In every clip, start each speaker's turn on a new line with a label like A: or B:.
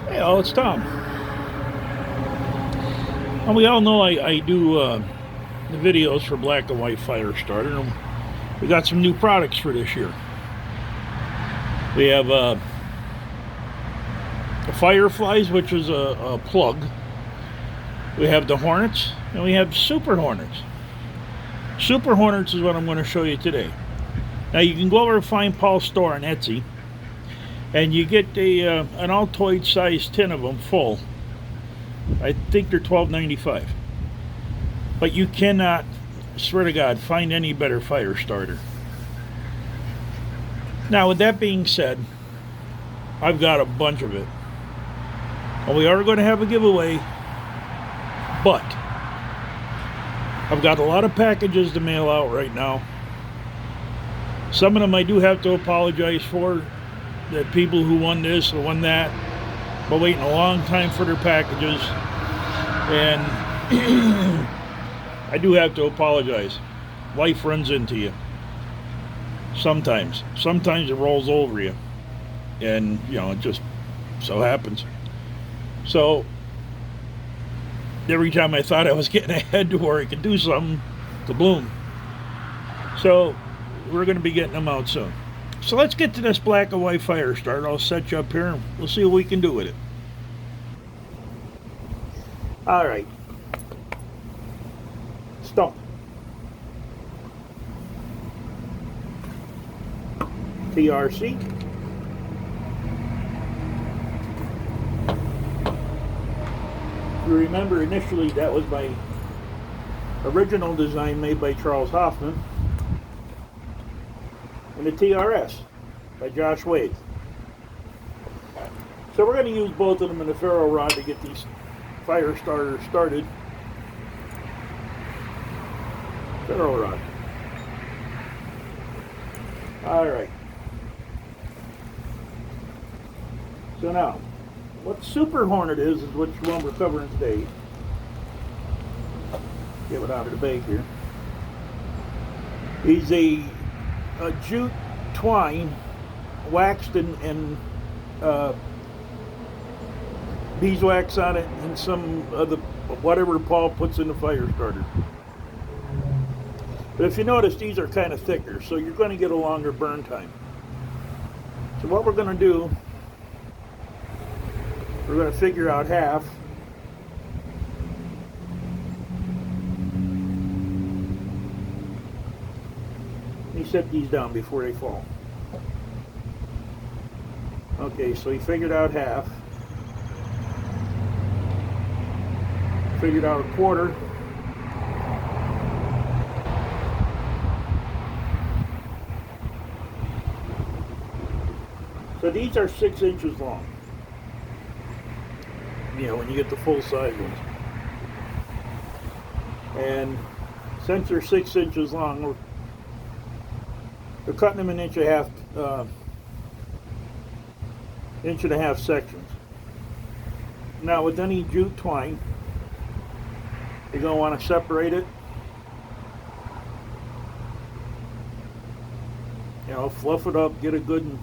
A: Hey, all, it's Tom. And we all know I do the videos for Black and White Fire Starter. And we got some new products for this year. We have the Fireflies, which is a plug. We have the Hornets, and we have Super Hornets. Super Hornets is what I'm going to show you today. Now you can go over to Find Paul's store on Etsy, and you get an Altoid size tin of them full. I think they're $12.95. But you cannot, swear to God, find any better fire starter. Now, with that being said, I've got a bunch of it. And we are going to have a giveaway, but I've got a lot of packages to mail out right now. Some of them I do have to apologize for. That people who won this or won that, but waiting a long time for their packages. And I do have to apologize. Life runs into you. Sometimes it rolls over you. And, it just so happens. So, every time I thought I was getting ahead to where I could do something, kabloom. So, we're going to be getting them out soon. So let's get to this Black and White Fire Starter. I'll set you up here and we'll see what we can do with it. Alright. Stump. TRC. If you remember, initially that was my original design made by Charles Hoffman. And the TRS by Josh Wade. So we're going to use both of them in the ferro rod to get these fire starters started. Ferro rod. Alright. So now, what Super Hornet is which one we're covering today. Get it out of the bag here. He's a jute twine waxed and beeswax on it and some of the whatever Paul puts in the fire starter. But if you notice, these are kind of thicker, so you're going to get a longer burn time. So what we're going to do, we're going to figure out half. Let me set these down before they fall. Okay, so he figured out half. Figured out a quarter. So these are 6 inches long. When you get the full size ones. And since they're 6 inches long, we're cutting them in inch and a half sections. Now with any jute twine, you're going to want to separate it. Fluff it up, get it good and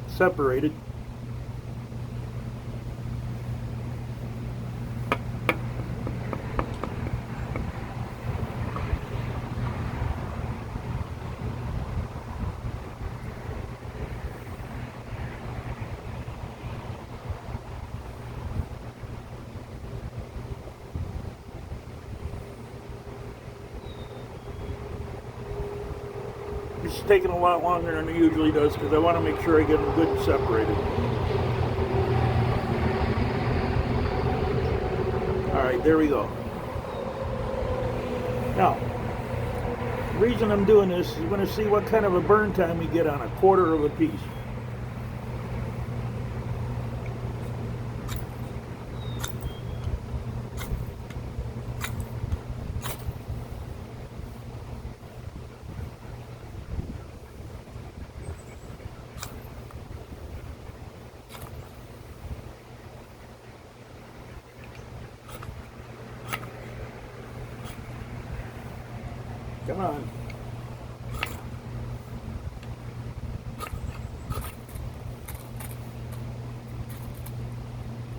A: separated. It's taking a lot longer than it usually does because I want to make sure I get them good and separated. Alright, there we go. Now, the reason I'm doing this is we're going to see what kind of a burn time we get on a quarter of a piece. Come on.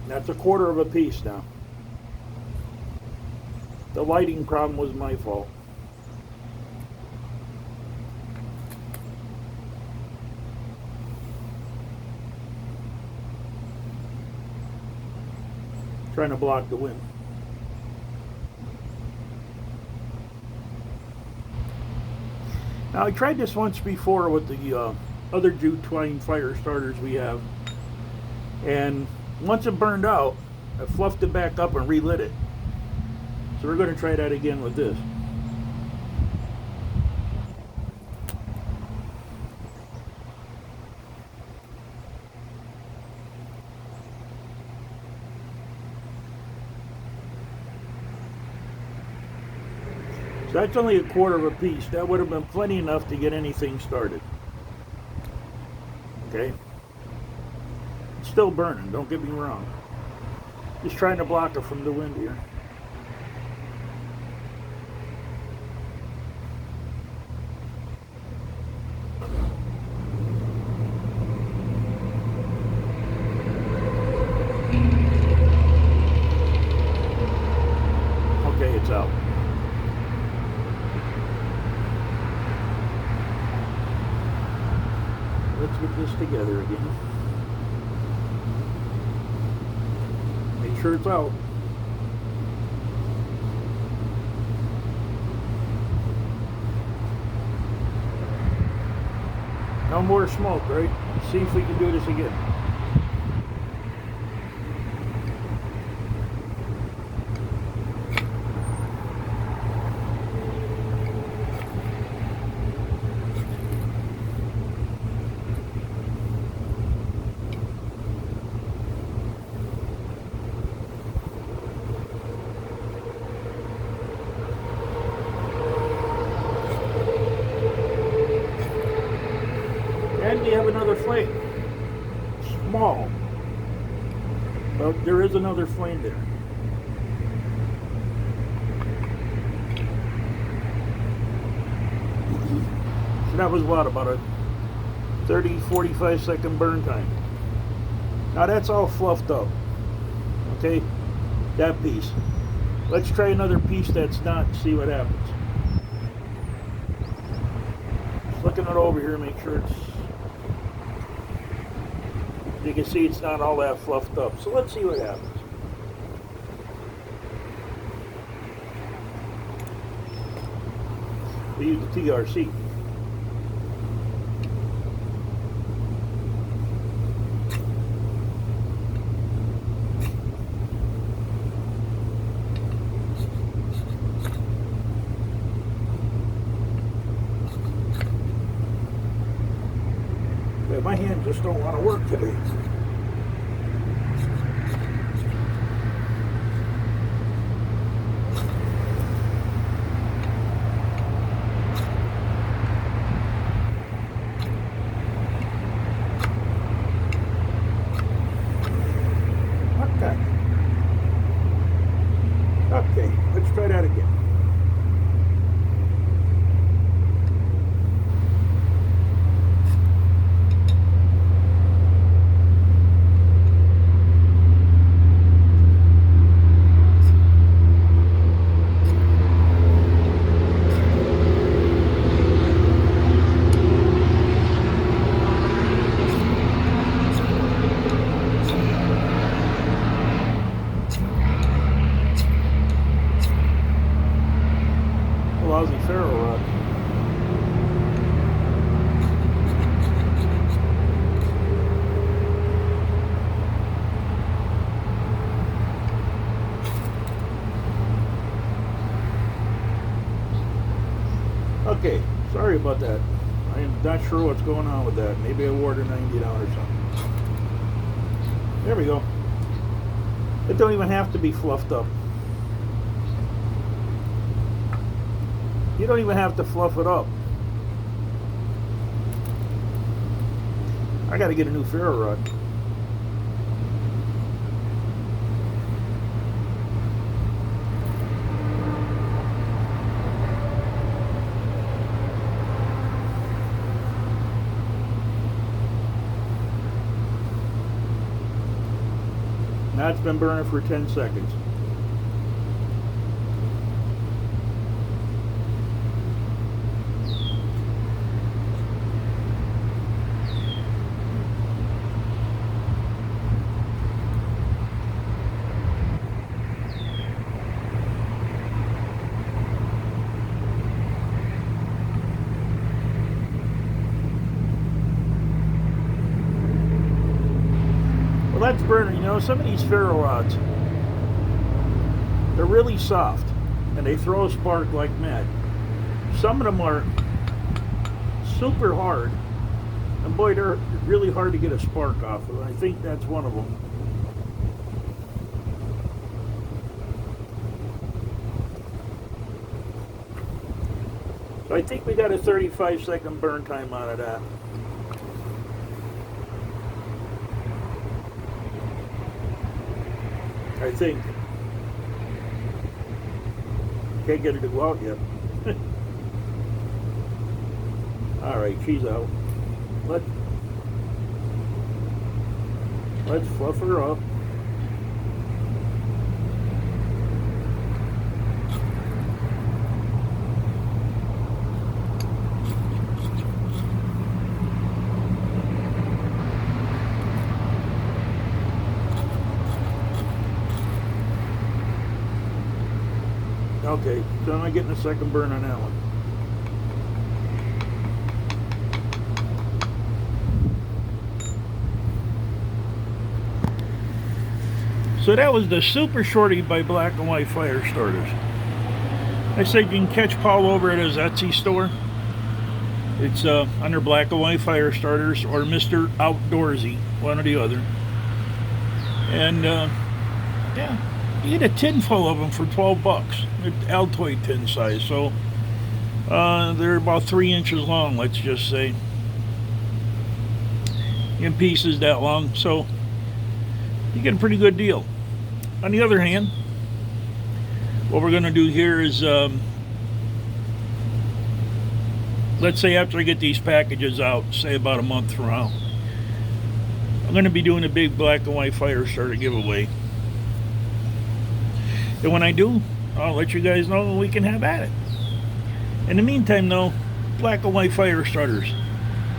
A: That's a quarter of a piece now. The lighting problem was my fault. Trying to block the wind. Now I tried this once before with the other jute twine fire starters we have, and once it burned out, I fluffed it back up and relit it. So we're going to try that again with this. So that's only a quarter of a piece. That would have been plenty enough to get anything started. Okay? It's still burning, don't get me wrong. Just trying to block it from the wind here. Okay, it's out. Let's get this together again. Make sure it's out. No more smoke, right? Let's see if we can do this again. And we have another flame. Small. But there is another flame there. So that was what, about a 30-45 second burn time. Now that's all fluffed up. Okay? That piece. Let's try another piece that's not, see what happens. Just looking it over here, make sure it's, you can see it's not all that fluffed up. So let's see what happens. We use the TRC. But my hands just don't want to work today. Okay, let's try that again. Lousy ferro rod. Okay, sorry about that. I am not sure what's going on with that. Maybe I wore the 90 down or something. There we go. It don't even have to be fluffed up. You don't even have to fluff it up. I gotta get a new ferro rod. Now it's been burning for 10 seconds. Well, that's burning. You know, some of these ferro rods, they're really soft and they throw a spark like mad. Some of them are super hard, and boy, they're really hard to get a spark off of. I think that's one of them. So I think we got a 35-second burn time out of that. I think. Can't get her to go out yet. Alright, she's out. Let's fluff her up. Okay, so I'm not getting a second burn on that one. So that was the Super Shorty by Black and White Fire Starters. I said you can catch Paul over at his Etsy store. It's under Black and White Fire Starters or Mr. Outdoorsy, one or the other. And yeah, you get a tin full of them for 12 bucks. They're Altoid tin size, so they're about 3 inches long, let's just say, in pieces that long, so you get a pretty good deal. On the other hand, what we're going to do here is let's say after I get these packages out, say about a month from now, I'm going to be doing a big Black and White Fire Starter giveaway. And when I do, I'll let you guys know and we can have at it. In the meantime, though, Black and White Fire Starters,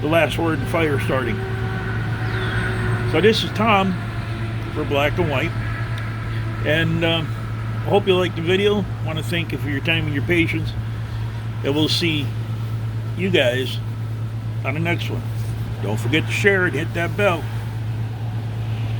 A: the last word in fire starting. So this is Tom for Black and White, and I hope you liked the video. I want to thank you for your time and your patience, and we'll see you guys on the next one. Don't forget to share and hit that bell.